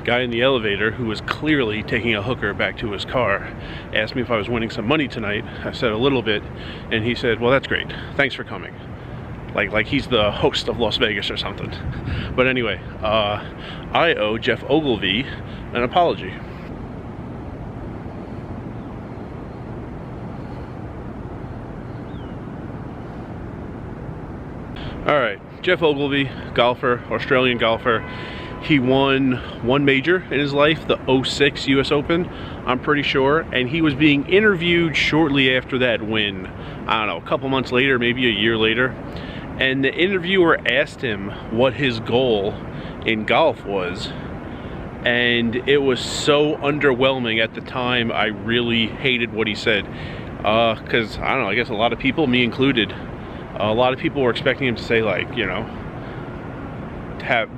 Guy in the elevator, who was clearly taking a hooker back to his car, asked me if I was winning some money tonight. I said a little bit, and he said, well, that's great, thanks for coming. Like he's the host of Las Vegas or something. But anyway, I owe Jeff Ogilvy an apology. Alright, Jeff Ogilvy, golfer, Australian golfer. He won one major in his life, the 06 US Open, I'm pretty sure, and he was being interviewed shortly after that win. I don't know, a couple months later, maybe a year later. And the interviewer asked him what his goal in golf was. And it was so underwhelming at the time, I really hated what he said. Because, I don't know, I guess a lot of people, me included, a lot of people were expecting him to say, like, you know,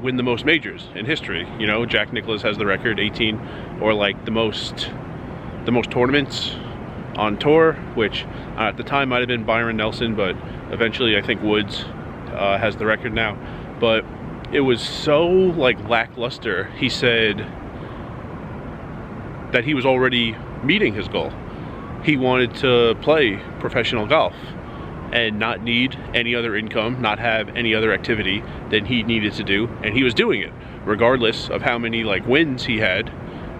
win the most majors in history. You know, Jack Nicklaus has the record, 18, or like the most tournaments on tour, which at the time might have been Byron Nelson, but eventually I think Woods has the record now. But it was so like lackluster. He said that he was already meeting his goal. He wanted to play professional golf and not need any other income, not have any other activity than he needed to do, and he was doing it regardless of how many like wins he had.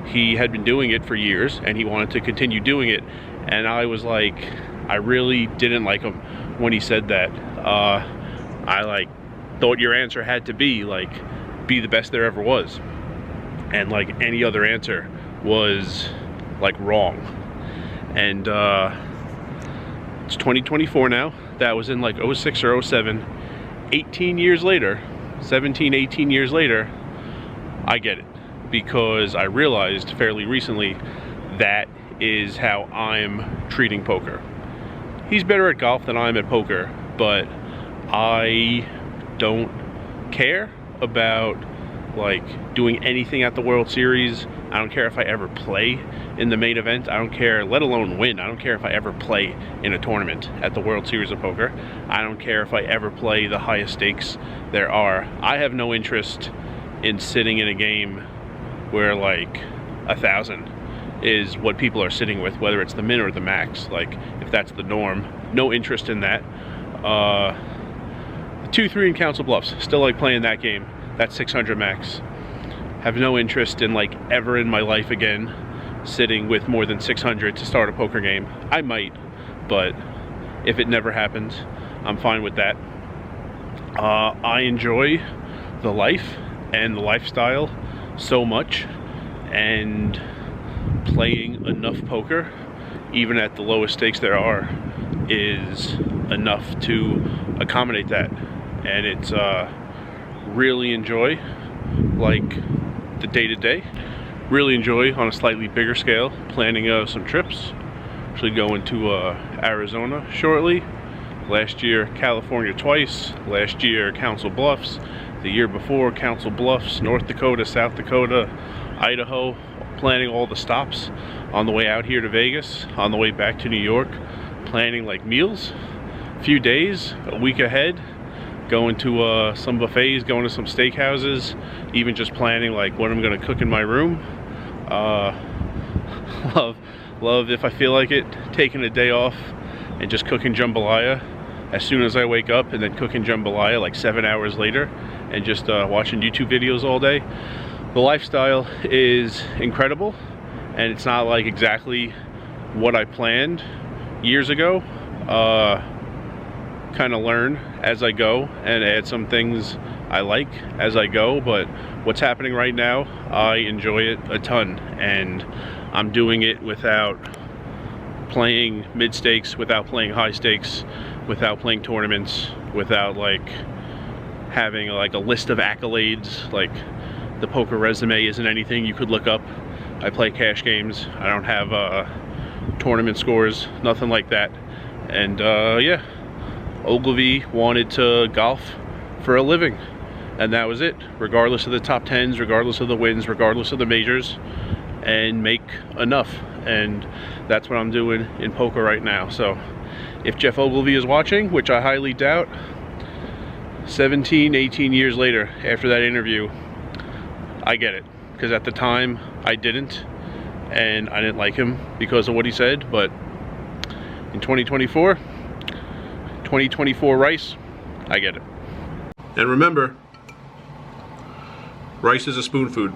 He had been doing it for years, and he wanted to continue doing it. And I was like, I really didn't like him when he said that. I like thought your answer had to be like, be the best there ever was, and like any other answer was like wrong. And it's 2024 now. That was in like 06 or 07. 18 years later, 17, 18 years later, I get it. Because I realized fairly recently that is how I'm treating poker. He's better at golf than I am at poker, but I don't care about like doing anything at the World Series. I don't care if I ever play in the main event. I don't care, let alone win. I don't care if I ever play in a tournament at the World Series of Poker. I don't care if I ever play the highest stakes there are. I have no interest in sitting in a game where like 1,000 is what people are sitting with, whether it's the min or the max. Like if that's the norm, no interest in that. 2-3 in Council Bluffs, still like playing that game. That's 600 max. Have no interest in like ever in my life again sitting with more than 600 to start a poker game. I might, but if it never happens, I'm fine with that. I enjoy the life and the lifestyle so much, and playing enough poker, even at the lowest stakes there are, is enough to accommodate that. And it's really enjoy like the day-to-day. Really enjoy on a slightly bigger scale planning some trips. Actually going to Arizona shortly. Last year California twice. Last year Council Bluffs. The year before Council Bluffs, North Dakota, South Dakota, Idaho. Planning all the stops on the way out here to Vegas, on the way back to New York. Planning like meals, a few days, a week ahead. Going to some buffets, going to some steakhouses, even just planning like what I'm gonna cook in my room. Love if I feel like it, taking a day off and just cooking jambalaya as soon as I wake up, and then cooking jambalaya like 7 hours later, and just watching YouTube videos all day. The lifestyle is incredible, and it's not like exactly what I planned years ago. Kind of learn as I go and add some things I like as I go, but what's happening right now, I enjoy it a ton, and I'm doing it without playing mid stakes, without playing high stakes, without playing tournaments, without like having like a list of accolades. Like the poker resume isn't anything you could look up. I play cash games. I don't have tournament scores, nothing like that. And yeah, Ogilvy wanted to golf for a living, and that was it, regardless of the top 10s, regardless of the wins, regardless of the majors, and make enough. And that's what I'm doing in poker right now. So if Jeff Ogilvy is watching, which I highly doubt, 17, 18 years later after that interview, I get it. because at the time I didn't, and I didn't like him because of what he said. But in 2024 Rice, I get it. And remember, rice is a spoon food.